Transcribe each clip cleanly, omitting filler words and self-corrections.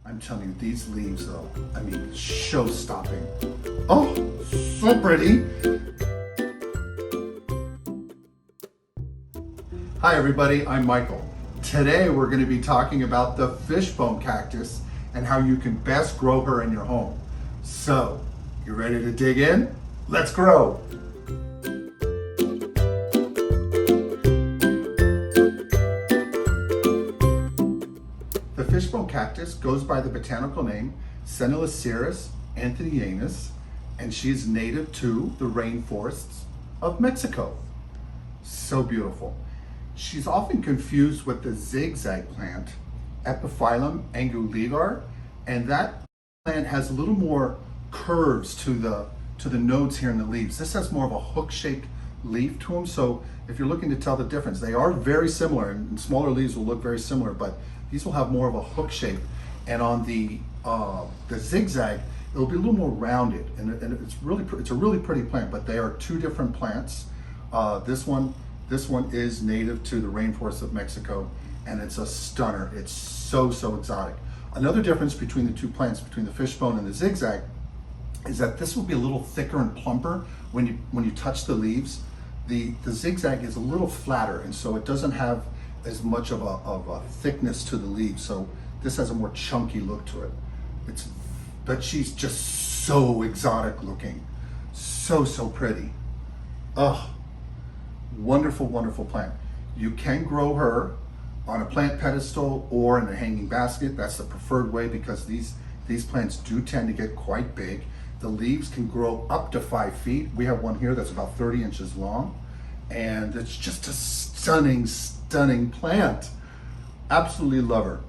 I'm telling you, these leaves though, I mean, show-stopping. Oh, so pretty. Hi everybody, I'm Michael. Today we're going to be talking about the fishbone cactus and how you can best grow her in your home. So, you ready to dig in? Let's grow. The fishbone cactus goes by the botanical name Senaliceris anthenianus, and she is native to the rainforests of Mexico. So beautiful. She's often confused with the Zig Zag plant, Epiphyllum anguligar, and that plant has a little more curves to the nodes here in the leaves. This has more of a hook-shaped leaf to them, so if you're looking to tell the difference, they are very similar, and smaller leaves will look very similar, but these will have more of a hook shape. And on the zigzag, it'll be a little more rounded, and it's a really pretty plant. But they are two different plants. This one is native to the rainforests of Mexico, and it's a stunner. It's so exotic. Another difference between the two plants, between the fishbone and the zigzag, is that this will be a little thicker and plumper when you touch the leaves. The zigzag is a little flatter, and so it doesn't have as much of a thickness to the leaves. So this has a more chunky look to it. But she's just so exotic looking, so pretty. Oh, wonderful plant. You can grow her on a plant pedestal or in a hanging basket. That's the preferred way, because these plants do tend to get quite big. The leaves can grow up to 5 feet. We have one here that's about 30 inches long, and it's just a stunning plant. Absolutely love her.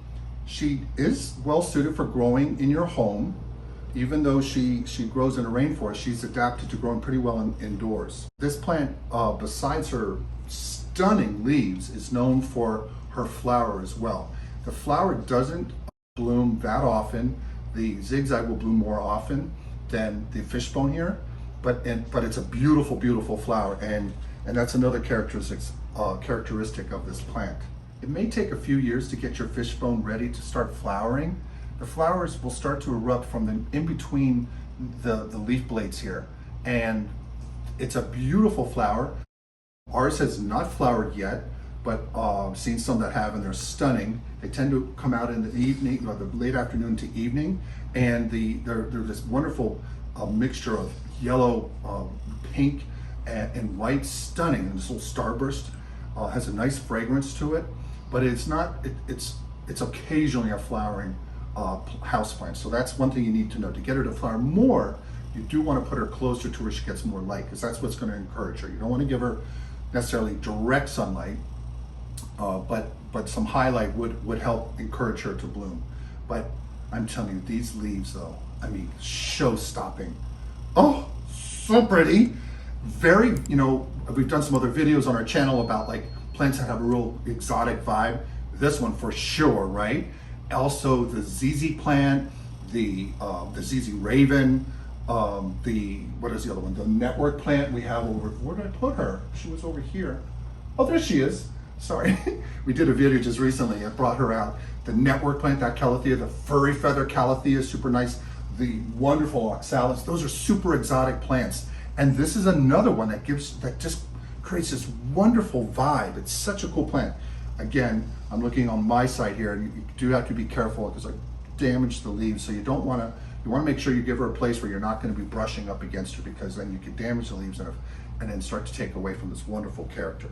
She is well suited for growing in your home. Even though she grows in a rainforest, she's adapted to growing pretty well indoors. This plant, besides her stunning leaves, is known for her flower as well. The flower doesn't bloom that often. The zigzag will bloom more often than the fishbone here, but it's a beautiful flower, and that's another characteristic of this plant. It may take a few years to get your fishbone ready to start flowering. The flowers will start to erupt from in between the leaf blades here, and it's a beautiful flower. Ours has not flowered yet, but I've seen some that have, and they're stunning. They tend to come out in the evening, or the late afternoon to evening, and they're this wonderful mixture of yellow, pink, and white, stunning. And this little starburst has a nice fragrance to it, but it's occasionally a flowering house plant. So that's one thing you need to know. To get her to flower more, you do want to put her closer to where she gets more light, because that's what's going to encourage her. You don't want to give her necessarily direct sunlight, but some highlight would help encourage her to bloom. But I'm telling you, these leaves though, I mean, show-stopping. Oh, so pretty. Very, we've done some other videos on our channel about like plants that have a real exotic vibe. This one for sure, right? Also the ZZ plant, the ZZ raven, what is the other one? The network plant we have over, where did I put her? She was over here. Oh, there she is. Sorry. We did a video just recently. I brought her out. The network plant, that calathea, the furry feather calathea, super nice. The wonderful oxalis. Those are super exotic plants. And this is another one that just creates this wonderful vibe. It's such a cool plant. Again, I'm looking on my side here, and you do have to be careful because I damaged the leaves. So you want to make sure you give her a place where you're not going to be brushing up against her, because then you can damage the leaves and then start to take away from this wonderful character.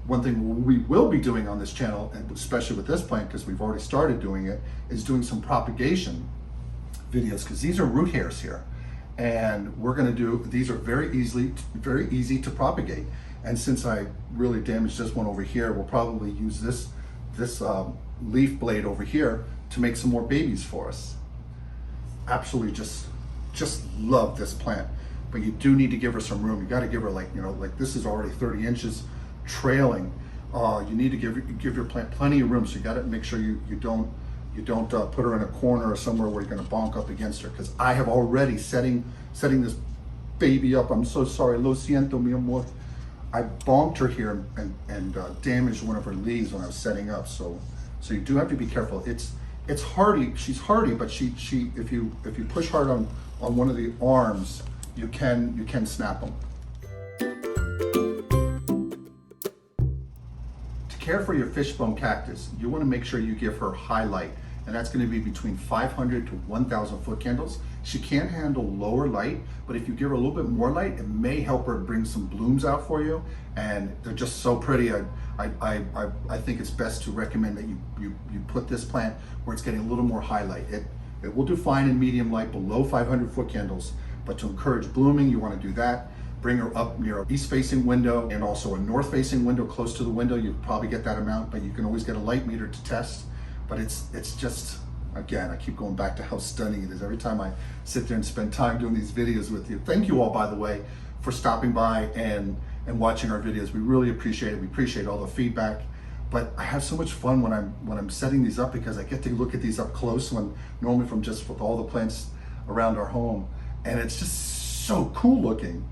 One thing we will be doing on this channel, and especially with this plant, because we've already started doing it, is doing some propagation videos, because these are root hairs here. And we're going to do, these are very easy to propagate. And since I really damaged this one over here, we'll probably use this leaf blade over here to make some more babies for us. Absolutely just love this plant. But you do need to give her some room. You got to give her like this is already 30 inches trailing. You need to give your plant plenty of room. So you got to make sure you don't put her in a corner or somewhere where you're going to bonk up against her, because I have already setting this baby up. I'm so sorry. Lo siento, mi amor. I bonked her here and damaged one of her leaves when I was setting up. So you do have to be careful. It's hardy. She's hardy, but she if you push hard on one of the arms, you can snap them. To care for your fishbone cactus, you want to make sure you give her high light, and that's going to be between 500 to 1,000 foot candles. She can't handle lower light, but if you give her a little bit more light, it may help her bring some blooms out for you, and they're just so pretty. I think it's best to recommend that you put this plant where it's getting a little more highlight. It will do fine in medium light below 500 foot candles, but to encourage blooming, you want to do that. Bring her up near an east-facing window and also a north-facing window close to the window. You probably get that amount, but you can always get a light meter to test. But it's just, again, I keep going back to how stunning it is every time I sit there and spend time doing these videos with you. Thank you all, by the way, for stopping by and watching our videos. We really appreciate it. We appreciate all the feedback. But I have so much fun when I'm setting these up, because I get to look at these up close when normally from just with all the plants around our home, and it's just so cool looking.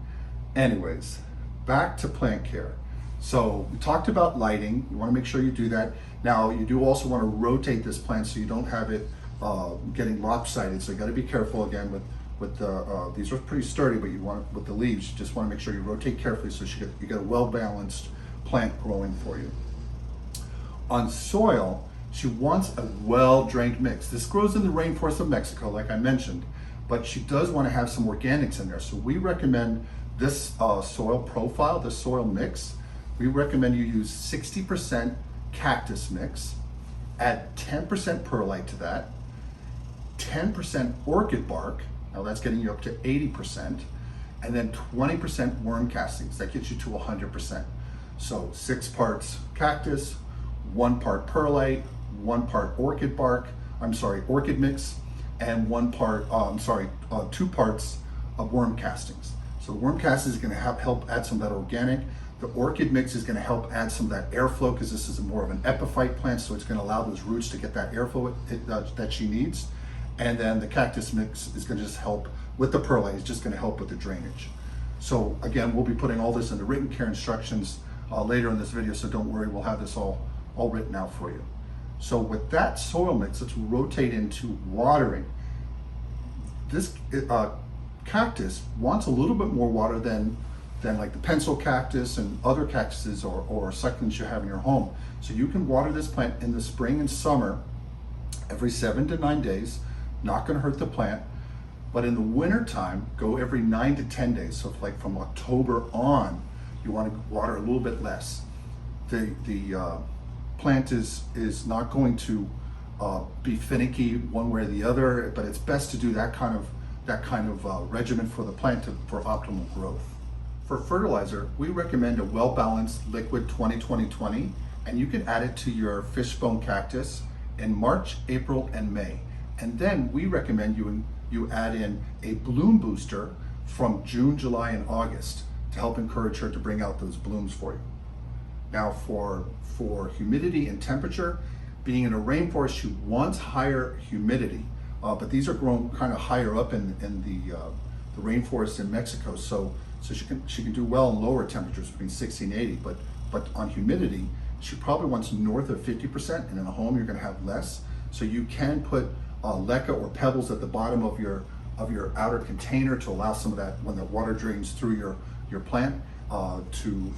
Anyways, back to plant care. So we talked about lighting. You want to make sure you do that. Now you do also want to rotate this plant so you don't have it getting lopsided. So you got to be careful again with the these are pretty sturdy, but you want with the leaves, you just want to make sure you rotate carefully so you get a well-balanced plant growing for you. On soil, she wants a well-drained mix. This grows in the rainforest of Mexico, like I mentioned, but she does want to have some organics in there. So we recommend this soil profile, this soil mix. We recommend you use 60% cactus mix, add 10% perlite to that, 10% orchid bark, now that's getting you up to 80%, and then 20% worm castings, that gets you to 100%. So 6 parts cactus, 1 part perlite, 1 part orchid bark, orchid mix, and 2 parts of worm castings. So the worm castings is gonna help add some of that organic. The orchid mix is going to help add some of that airflow, because this is more of an epiphyte plant, so it's going to allow those roots to get that airflow that she needs. And then the cactus mix is going to just help with the perlite. It's just going to help with the drainage. So again, we'll be putting all this in the written care instructions later in this video, so don't worry, we'll have this all written out for you. So with that soil mix, let's rotate into watering. This cactus wants a little bit more water than like the pencil cactus and other cactuses or succulents you have in your home. So you can water this plant in the spring and summer every 7 to 9 days, not gonna hurt the plant. But in the winter time, go every 9 to 10 days. So if like from October on, you wanna water a little bit less. The plant is not going to be finicky one way or the other, but it's best to do that kind of regimen for the plant for optimal growth. For fertilizer, we recommend a well-balanced liquid 20-20-20, and you can add it to your fishbone cactus in March, April, and May. And then we recommend you add in a bloom booster from June, July, and August to help encourage her to bring out those blooms for you. Now for humidity and temperature, being in a rainforest, she wants higher humidity, but these are grown kind of higher up in the rainforest in Mexico, so she can do well in lower temperatures between 60 and 80, but on humidity, she probably wants north of 50%, and in a home you're gonna have less. So you can put leca or pebbles at the bottom of your outer container to allow some of that, when the water drains through your plant, to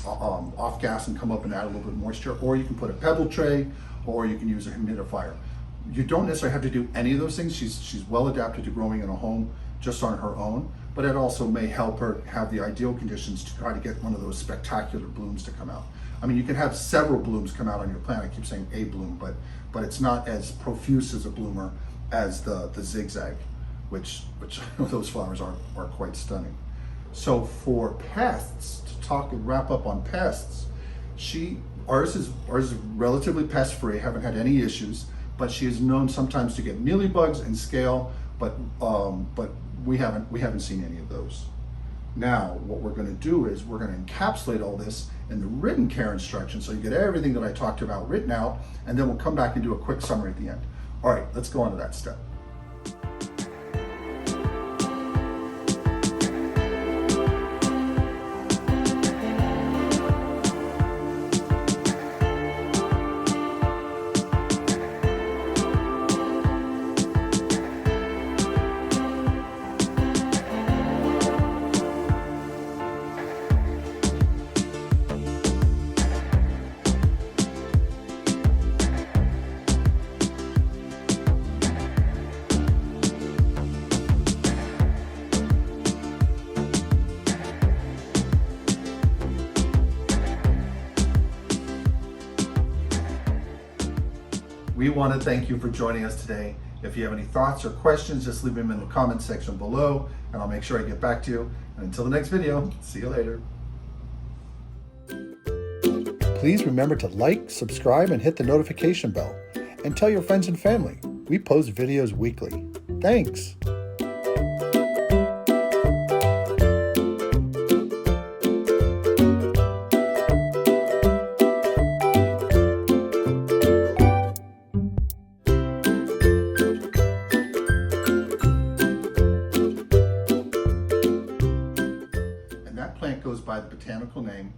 off gas and come up and add a little bit of moisture. Or you can put a pebble tray, or you can use a humidifier. You don't necessarily have to do any of those things. She's well adapted to growing in a home just on her own, but it also may help her have the ideal conditions to try to get one of those spectacular blooms to come out. I mean, you can have several blooms come out on your plant. I keep saying a bloom, but it's not as profuse as a bloomer as the Zig Zag, which those flowers are quite stunning. So for pests, to wrap up on pests, ours is relatively pest free. Haven't had any issues, but she is known sometimes to get mealybugs and scale, but we haven't seen any of those. Now, what we're going to do is we're going to encapsulate all this in the written care instructions, so you get everything that I talked about written out, and then we'll come back and do a quick summary at the end. All right, let's go on to that step. We want to thank you for joining us today. If you have any thoughts or questions, just leave them in the comment section below, and I'll make sure I get back to you. And until the next video, see you later. Please remember to like, subscribe, and hit the notification bell. And tell your friends and family. We post videos weekly. Thanks. And that plant goes by the botanical name